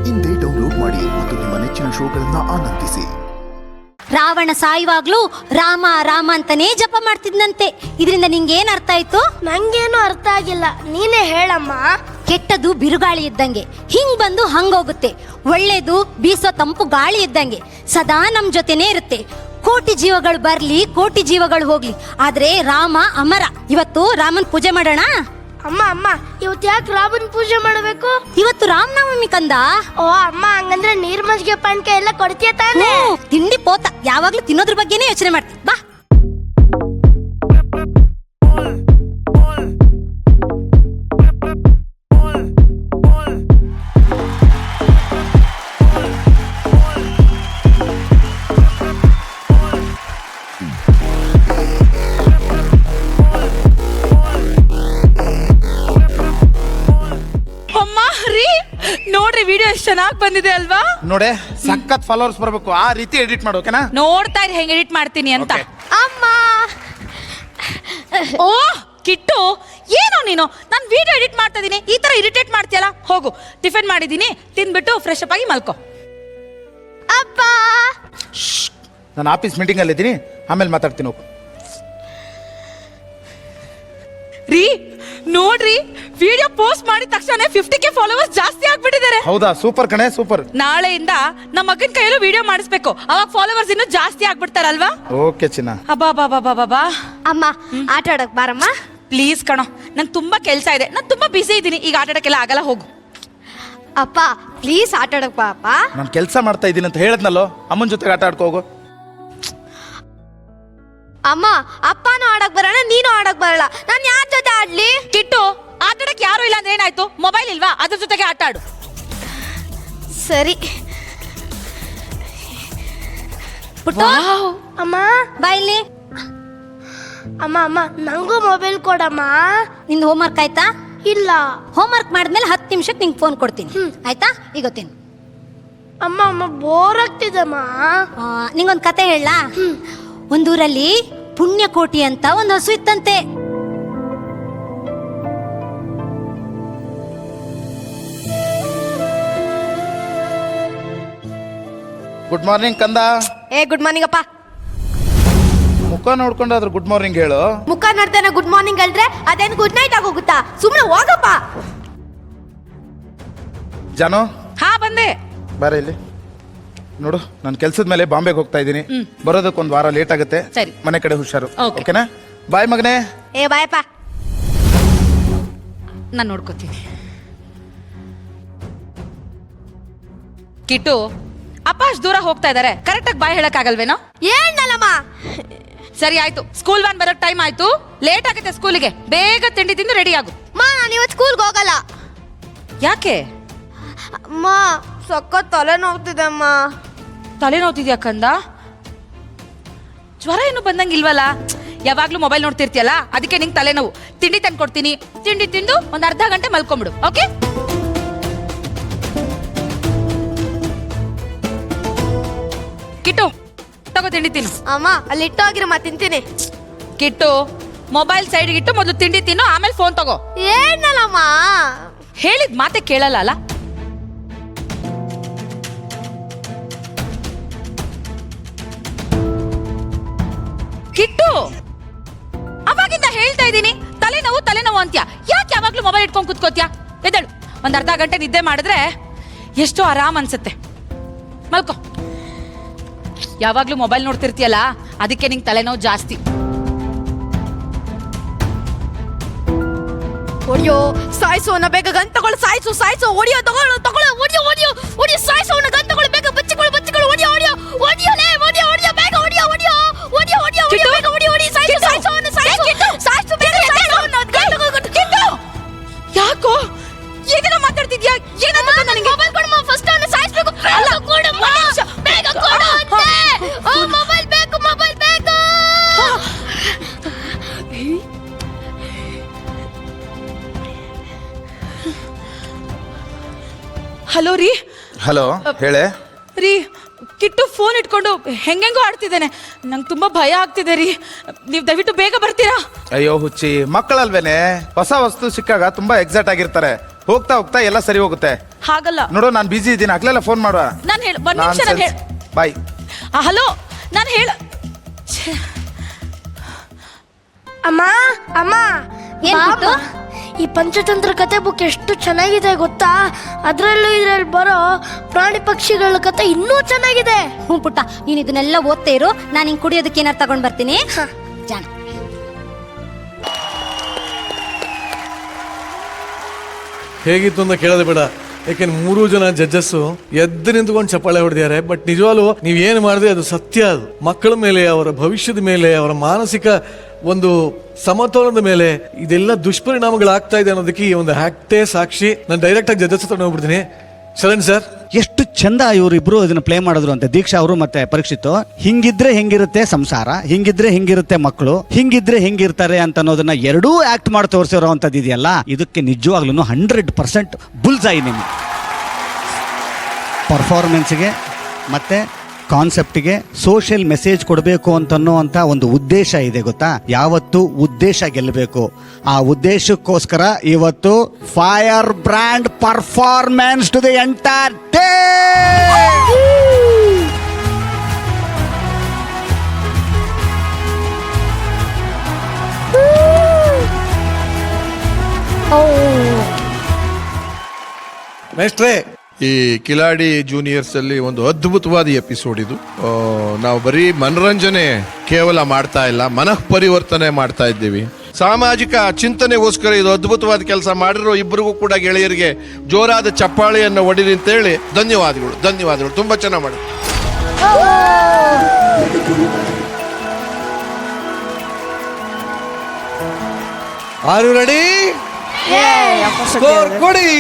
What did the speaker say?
ಇಂದೇ ಡೌನ್ಲೋಡ್ ಮಾಡಿ ಮತ್ತು ನಿಮ್ಮ ನೆಚ್ಚಿನ ಶೋಗಳನ್ನ ಆನಂದಿಸಿ. ರಾವಣ ಸಾಯುವಾಗ್ಲೂ ರಾಮ ರಾಮ ಅಂತಾನೇ ಜಪ ಮಾಡ್ತಿದ್ನಂತೆ. ಇದರಿಂದ ನಿಂಗೇನ್ ಅರ್ಥ ಆಯ್ತು? ನಂಗೇನು ಅರ್ಥ ಆಗಿಲ್ಲ, ನೀನೇ ಹೇಳಮ್ಮ. ಕೆಟ್ಟದು ಬಿರುಗಾಳಿ ಇದ್ದಂಗೆ, ಹಿಂಗ್ ಬಂದು ಹಂಗೋಗುತ್ತೆ. ಒಳ್ಳೇದು ಬೀಸೋ ತಂಪು ಗಾಳಿ ಇದ್ದಂಗೆ, ಸದಾ ನಮ್ ಜೊತೆನೇ ಇರುತ್ತೆ. ಕೋಟಿ ಜೀವಗಳು ಬರ್ಲಿ, ಕೋಟಿ ಜೀವಗಳು ಹೋಗ್ಲಿ, ಆದ್ರೆ ರಾಮ ಅಮರ. ಇವತ್ತು ರಾಮನ್ ಪೂಜೆ ಮಾಡೋಣ. ಅಮ್ಮ ಅಮ್ಮ, ಇವತ್ತು ಯಾಕೆ ರಾಮನ್ ಪೂಜೆ ಮಾಡಬೇಕು? ಇವತ್ತು ರಾಮನವಮಿ ಕಂದ. ಓ ಅಮ್ಮ, ಹಂಗಂದ್ರೆ ನೀರ್ ಮಜ್ಜಿಗೆ ಪಾನಕ ಎಲ್ಲ ಕೊಡ್ತೀಯ ತಾನೇ? ತಿಂಡಿ ಪೋತ, ಯಾವಾಗ್ಲೂ ತಿನ್ನೋದ್ರ ಬಗ್ಗೆನೇ ಯೋಚನೆ ಮಾಡ್ತೀನಿ. ಬಾ. ನೋಡ್ರಿ, ವಿಡಿಯೋ ಎಷ್ಟು ಚೆನ್ನಾಗಿ ಬಂದಿದೆ ಅಲ್ವಾ? ನೋಡೆ, ಸಖತ್ ಫಾಲೋವರ್ಸ್ ಬರಬೇಕು, ಆ ರೀತಿ ಎಡಿಟ್ ಮಾಡು, ಓಕೆನಾ? ನೋಡ್ತಾ ಇರಿ ಹೆಂಗ್ ಎಡಿಟ್ ಮಾಡ್ತೀನಿ ಅಂತ. ಅಮ್ಮ, ಓ ಕಿಟ್ಟು, ಏನೋ ನೀನು ನಾನು ವಿಡಿಯೋ ಎಡಿಟ್ ಮಾಡ್ತಾ ಇದೀನಿ, ಈ ತರ ಇರಿಟೇಟ್ ಮಾಡ್ತೀಯಲ್ಲ. ಹೋಗು, ಟಿಫಿನ್ ಮಾಡಿದೀನಿ, ತಿನ್ಬಿಟ್ಟು ಫ್ರೆಶ್ ಅಪ್ ಆಗಿ ಮಲ್ಕೋ. ಅಪ್ಪ, ನಾನು ಆಫೀಸ್ ಮೀಟಿಂಗ್ ಅಲ್ಲಿ ಇದ್ದೀನಿ, ಆಮೇಲೆ ಮಾತಾಡ್ತೀನಿ. ಹೋಗು. ರೀ ನೋಡ್ರಿ, ವಿಡಿಯೋ ಪೋಸ್ಟ್ ಮಾಡಿದ ತಕ್ಷಣ 50K ಫಾಲೋವರ್ಸ್ ಜಾಸ್ತಿ ಆಗ್ಬಿಟ್ಟಿದ್ದಾರೆ. ಹೌದಾ? ಸೂಪರ್ ಕಣೆ, ಸೂಪರ್. ನಾಳೆಯಿಂದ ನಮ್ಮ ಮಗನ ಕೈಯಲ್ಲೂ ವಿಡಿಯೋ ಮಾಡಿಸ್ಬೇಕು, ಅವಾಗ ಫಾಲೋವರ್ಸ್ ಇನ್ನೂ ಜಾಸ್ತಿ ಆಗ್ಬಿಡ್ತಾರಲ್ವಾ? ಓಕೆ ಚಿನ್ನ. ಅಬ್ಬಾ ಬಾ ಬಾ ಬಾ ಬಾ. ಅಮ್ಮ ಆಟ ಆಡಕ್ ಬಾರಮ್ಮ. ಪ್ಲೀಸ್ ಕಣೋ, ನಂಗೆ ತುಂಬಾ ಕೆಲಸ ಇದೆ, ನಾನು ತುಂಬಾ ಬಿಸಿ ಇದ್ದೀನಿ, ಈಗ ಆಟ ಆಡಕ್ಕೆಲ್ಲ ಆಗಲ್ಲ. ಹೋಗು. ಅಪ್ಪ ಪ್ಲೀಸ್ ಆಟ ಆಡಕ್ ಬಾ ಅಪ್ಪ. ನಾನು ಕೆಲಸ ಮಾಡ್ತಾ ಇದ್ದೀನಿ ಅಂತ ಹೇಳದ್ನಲ್ಲೋ, ಅಮ್ಮನ ಜೊತೆಗೆ ಆಟ ಆಡ್ಕೋ ಹೋಗು. ಅಮ್ಮ, ಅಪ್ಪನೂ ಆಡಕ್ ಬರೋಣ, ನೀನು ಆಡಕ್ ಬರಲ್ಲ, ನಾನು ಯಾರ ಜೊತೆ ಆಡ್ಲಿ? ಕಿಟ್ಟು, ಆಟ ಆಡಕ್ಕೆ ಯಾರು ಇಲ್ಲ ಅಂದ್ರೆ ಏನಾಯ್ತು? ಮೊಬೈಲ್ ಇಲ್ವಾ? ಅದ್ರ ಜೊತೆಗೆ ಆಟ ಆಡು. ಸರಿ. ಪುಟ್ಟು, ಅಮ್ಮ ಬಾ ಇಲ್ಲಿ. ಅಮ್ಮ ಅಮ್ಮ, ನಂಗೂ ಮೊಬೈಲ್ ಕೊಡಮ್ಮ. ನಿಂದು ಹೋಮ್ವರ್ಕ್ ಆಯ್ತಾ? ಇಲ್ಲ. ಹೋಮ್ವರ್ಕ್ ಮಾಡಿದ್ಮೇಲೆ 10 ನಿಮಿಷಕ್ಕೆ ನಿಂಗೆ ಫೋನ್ ಕೊಡ್ತೀನಿ, ಆಯ್ತಾ? ಈಗ ಗೊತ್ತೇನು? ಅಮ್ಮ ಅಮ್ಮ, ಬೋರ್ ಆಗ್ತಿದಮ್ಮ. ನಿಂಗೊಂದು ಕತೆ ಹೇಳಲಾ? ಒಂದೂರಲ್ಲಿ ಪುಣ್ಯಕೋಟಿ ಅಂತ ಒಂದು ಹಸು ಇತ್ತಂತೆ. ಗುಡ್ ಮಾರ್ನಿಂಗ್ ಕಂದ. ಗುಡ್ ಮಾರ್ನಿಂಗ್ ಅಪ್ಪ. ಮುಖ ನೋಡ್ಕೊಂಡಾದ್ರೂ ಗುಡ್ ಮಾರ್ನಿಂಗ್ ಹೇಳು. ಮುಖ ನೋಡ್ತಾನೆ ಗುಡ್ ಮಾರ್ನಿಂಗ್ ಹೇಳಿದ್ರೆ ಅದೇನು ಗುಡ್ ನೈಟ್ ಆಗೋಗುತ್ತಾ? ಸುಮ್ಮನೆ ಹೋಗಪ್ಪ. ಜಾನು, ಹಾ ಬಂದೆ. ಬಾರ ಇಲ್ಲಿ ನೋಡು, ನಾನು ಕೆಲ್ಸದ ಮೇಲೆ ಬಾಂಬೆಗೆ ಹೋಗ್ತಾ ಇದ್ದೀನಿ. ಬರೋದಕ್ಕೆ ಒಂದು ವಾರ ಲೇಟ್ ಆಗುತ್ತೆ. ಸರಿ. ಮನೆ ಕಡೆ ಹುಷಾರು, Okay. ಓಕೆನಾ? ಬಾಯ್ ಮಗನೇ. ಬಾಯಪ್ಪ. ನಾನು ನೋಡ್ಕೋತೀನಿ. ಕಿಟ್ಟು, ಅಪ್ಪ ಅಷ್ಟು ದೂರ ಹೋಗ್ತಾ ಇದಾರೆ, ಕರೆಕ್ಟಾಗಿ ಬಾಯ್ ಹೇಳಕ್ ಆಗಲ್ವೇನೋ? ಏನಲ್ಲಮ್ಮ. ಸರಿ ಆಯ್ತು, ಸ್ಕೂಲ್ ವ್ಯಾನ್ ಬರೋಕ್ ಟೈಮ್ ಆಯ್ತು, ಲೇಟ್ ಆಗುತ್ತೆ ಸ್ಕೂಲಿಗೆ. ಬೇಗ ತಿಂಡಿ ತಿಂದು ರೆಡಿ ಆಗು. ನಾನು ಇವತ್ತು ಸ್ಕೂಲ್ಗೆ ಹೋಗಲ್ಲ. ಯಾಕೆ? ಅಮ್ಮ, ಸಖತ್ ತಲೆ ನೋವ್ತಿದೆ ಅಮ್ಮ. ತಲೆನೋವ್ತಿದ್ಯಾ ಕಂದ? ಜ್ವರ ಏನು ಬಂದಂಗಿಲ್ವಲ್ಲ? ಯಾವಾಗ್ಲೂ ಮೊಬೈಲ್ ನೋಡ್ತಿರ್ತೀಯಲ್ಲ, ಅದಕ್ಕೆ ನಿಂಗೆ ತಲೆನೋವು. ತಿಂಡಿ ತಂದು ಕೊಡ್ತೀನಿ, ತಿಂಡಿ ತಿಂದು ಒಂದು ಅರ್ಧ ಗಂಟೆ ಮಲ್ಕೊಂಬಿಡು, ಓಕೆ? ಕಿಟ್ಟು, ತಗೋ ತಿಂಡಿ ತಿನ್ನು. ಅಮ್ಮ, ಅಲ್ಲಿ ಇಟ್ಟೋಗಿರಮ್ಮ, ತಿಂತೀನಿ. ಕಿಟ್ಟು, ಮೊಬೈಲ್ ಸೈಡ್ಗೆ ಇಟ್ಟು ಮೊದಲು ತಿಂಡಿ ತಿನ್ನು, ಆಮೇಲೆ ಫೋನ್ ತಗೋ. ಏನಲ್ಲಮ್ಮ. ಹೇಳಿದ ಮಾತೆ ಕೇಳಲ್ಲ ಅಲ್ಲ? ಕಿಟ್ಟು, ಅವಾಗಿಂದ ಹೇಳ್ತಾ ಇದ್ದೀನಿ, ತಲೆನೋವು ತಲೆನೋವು ಅಂತ್ಯ. ಯಾಕೆ ಯಾವಾಗ್ಲೂ ಮೊಬೈಲ್ ಇಟ್ಕೊಂಡು ಕುತ್ಕೋತ್ಯಾ? ಎದ್ದೇಳು, ಒಂದ್ ಅರ್ಧ ಗಂಟೆ ನಿದ್ದೆ ಮಾಡಿದ್ರೆ ಎಷ್ಟೋ ಆರಾಮ್ ಅನ್ಸುತ್ತೆ. ಮಲ್ಕೋ. ಯಾವಾಗ್ಲೂ ಮೊಬೈಲ್ ನೋಡ್ತಿರ್ತೀಯಲ್ಲ, ಅದಕ್ಕೆ ನಿಂಗೆ ತಲೆನೋವು ಜಾಸ್ತಿ. ಒಡಿಯೋ ಸಾಯಿಸೋನ, ಬೇಗ ಗನ್ ತಗೊಳ್ಳು. ಸಾಯಿಸು ಸಾಯಿಸು, ಒಡಿಯೋ ತಗೊಳ್ಳು ತಗೊಳ್ಳು, ಒಡಿಯೋ ಒಡಿಯೋ ಒಡಿಯೋ, ಸಾಯಿಸೋನ, ಗನ್ ತಗೊಳ್ಳು, ಬೇಗ ಬಚ್ಚಿಕೊಳ್ಳು ಬಚ್ಚಿಕೊಳ್ಳು, ಒಡಿಯೋ ಒಡಿಯೋ ಒಡಿಯೋಲೇ, ಒಡಿಯೋ ಒಡಿಯೋ, ಬೇಗ ಒಡಿಯೋ ಒಡಿಯೋ ಒಡಿಯೋ ಒಡಿಯೋ ಒಡಿಯೋ, ಬೇಗ ಒಡಿಯೋ ಒಡಿ, ಸಾಯಿಸು ಸಾಯಿಸೋನ, ಸಾಯಿಸು ಸಾಯಿಸು, ಬೇಗ ಸಾಯಿಸೋನ, ಗನ್ ತಗೊಳ್ಳು. ಕಿಟ್ಟು, ಯಾಕೋ ಏನೇನೋ ಮಾತಾಡ್ತಿದ್ಯಾ? ಏನಂತ ನನಗೆ? ಮೊಬೈಲ್ ಕೊಡಮ್ಮ, ಫಸ್ಟ್ ಅವನು ಸಾಯಿಸಬೇಕು. ಅಲ್ಲ ಕೊಡಮ್ಮ, ಬೇಗ ಕೊಡು ಅಂತೆ. ಮೊಬೈಲ್ ಬೇಕು, ಮೊಬೈಲ್ ಬೇಕು. ಹಲೋ ರೀ. ಹಲೋ, ಹೇಳೆ. ರೀ, ಕಿಟ್ಟು ಫೋನ್ ಇಟ್ಕೊಂಡು ಹೆಂಗೆಂಗೋ ಆಡ್ತಿದ್ದೇನೆ, ನಂಗೆ ತುಂಬಾ ಭಯ ಆಗ್ತಿದೆ ರೀ. ನೀವು ದಯವಿಟ್ಟು ಬೇಗ ಬರ್ತೀರಾ? ಅಯ್ಯೋ ಹುಚ್ಚಿ, ಮಕ್ಕಳಲ್ವೇನೆ, ಹೊಸ ವಸ್ತು ಸಿಕ್ಕಾಗ ತುಂಬಾ ಎಕ್ಸೈಟ್ ಆಗಿರ್ತಾರೆ. ಹೋಗ್ತಾ ಹೋಗ್ತಾ ಎಲ್ಲ ಸರಿ ಹೋಗುತ್ತೆ. ಹಾಗಲ್ಲ. ನೋಡು ನಾನು ಬಿಸಿ ಇದ್ದೀನಿ, ಆಗ್ಲೆಲ್ಲ ಫೋನ್ ಮಾಡುವ. ನಾನು ಹೇಳ ಒಂದ್ ನಿಮಿಷ ನಾನು ಹೇಳ. ಬಾಯ್. ಹಲೋ, ನಾನು ಹೇಳ. ಅಮ್ಮ ಅಮ್ಮ ಏನ್ ಬಾಮ್ಮ. ಪುಟ್ಟು? ಈ ಪಂಚತಂತ್ರ ಕತೆ ಬುಕ್ ಎಷ್ಟು ಚೆನ್ನಾಗಿದೆ ಗೊತ್ತಾ? ಅದ್ರಲ್ಲೂ ಇದ್ರಲ್ಲಿ ಬರೋ ಪ್ರಾಣಿ ಪಕ್ಷಿಗಳ ಕತೆ ಇನ್ನೂ ಚೆನ್ನಾಗಿದೆ. ಹ್ಞೂ ಪುಟ್ಟ, ನೀನು ಇದನ್ನೆಲ್ಲ ಓದ್ತಾ ಇರು, ನಾನು ಹಿಂಗೆ ಕುಡಿಯೋದಕ್ಕೆ ಏನಾರು ತಗೊಂಡ್ ಬರ್ತೀನಿ. ಜಾಣ. ಹೇಗಿತ್ತು ಅಂತ ಕೇಳೋದು ಬೇಡ, ಯಾಕೆಂದ್ರೆ 3 ಜನ ಜಡ್ಜಸ್ಸು ಎದ್ದು ನಿಂತ್ಕೊಂಡು ಚಪ್ಪಾಳೆ ಹೊಡೆದಿದ್ದಾರೆ. ಬಟ್ ನಿಜವಾಗ್ಲೂ ನೀವೇನು ಮಾಡಿದ್ರೆ ಅದು ಸತ್ಯ. ಅದು ಮಕ್ಕಳ ಮೇಲೆ, ಅವರ ಭವಿಷ್ಯದ ಮೇಲೆ, ಅವರ ಮಾನಸಿಕ ಒಂದು ಸಮತೋಲನದ ಮೇಲೆ ಇದೆಲ್ಲ ದುಷ್ಪರಿಣಾಮಗಳಾಗ್ತಾ ಇದೆ ಅನ್ನೋದಕ್ಕೆ ಈ ಒಂದು ಆಕ್ಟೇ ಸಾಕ್ಷಿ. ನಾನು ಡೈರೆಕ್ಟ್ ಆಗಿ ಜಡ್ಜಸ್ ಹತ್ರ ಹೋಗ್ಬಿಡ್ತೀನಿ. ಶರಣ್ ಸರ್, ಎಷ್ಟು ಚಂದ ಇವರಿಬ್ರು ಇದನ್ನ ಪ್ಲೇ ಮಾಡಿದ್ರು ಅಂತ, ದೀಕ್ಷಾ ಅವರು ಮತ್ತೆ ಪರೀಕ್ಷಿತ್. ಹಿಂಗಿದ್ರೆ ಹೆಂಗಿರುತ್ತೆ ಸಂಸಾರ, ಹಿಂಗಿದ್ರೆ ಹೆಂಗಿರುತ್ತೆ ಮಕ್ಕಳು, ಹಿಂಗಿದ್ರೆ ಹೆಂಗಿರ್ತಾರೆ ಅಂತ ಅನ್ನೋದನ್ನ ಎರಡೂ ಆಕ್ಟ್ ಮಾಡಿ ತೋರಿಸಿರೋ ಅಂತದ್ದು ಇದೆಯಲ್ಲ, ಇದಕ್ಕೆ ನಿಜವಾಗ್ಲೂ 100% ಬುಲ್ಸಾಯಿ ನಿಮ್ಗೆ. ಪರ್ಫಾರ್ಮೆನ್ಸ್ಗೆ ಮತ್ತೆ ಕಾನ್ಸೆಪ್ಟ್ಗೆ ಸೋಷಿಯಲ್ ಮೆಸೇಜ್ ಕೊಡಬೇಕು ಅಂತನ್ನುವಂಥ ಒಂದು ಉದ್ದೇಶ ಇದೆ ಗೊತ್ತಾ. ಯಾವತ್ತು ಉದ್ದೇಶ ಗೆಲ್ಲಬೇಕು, ಆ ಉದ್ದೇಶಕ್ಕೋಸ್ಕರ ಇವತ್ತು firebrand performance to the entire day. ಮೇಸ್ಟ್ರೇ, ಈ ಕಿಲಾಡಿ ಜೂನಿಯರ್ಸ್ ಅಲ್ಲಿ ಒಂದು ಅದ್ಭುತವಾದ ಎಪಿಸೋಡ್ ಇದು. ನಾವು ಬರೀ ಮನರಂಜನೆ ಕೇವಲ ಮಾಡ್ತಾ ಇಲ್ಲ, ಮನಃ ಪರಿವರ್ತನೆ ಮಾಡ್ತಾ ಇದ್ದೀವಿ. ಸಾಮಾಜಿಕ ಚಿಂತನೆಗೋಸ್ಕರ ಇದು ಅದ್ಭುತವಾದ ಕೆಲಸ ಮಾಡಿರೋ ಇಬ್ಬರಿಗೂ ಕೂಡ ಗೆಳೆಯರಿಗೆ ಜೋರಾದ ಚಪ್ಪಾಳೆಯನ್ನು ಹೊಡಿರಿ ಅಂತೇಳಿ ಧನ್ಯವಾದಗಳು. ಧನ್ಯವಾದಗಳು, ತುಂಬಾ ಚೆನ್ನಾಗಿ ಮಾಡಿ. Are you ready? ಸ್ಕೋರ್ ಕೊಡಿ.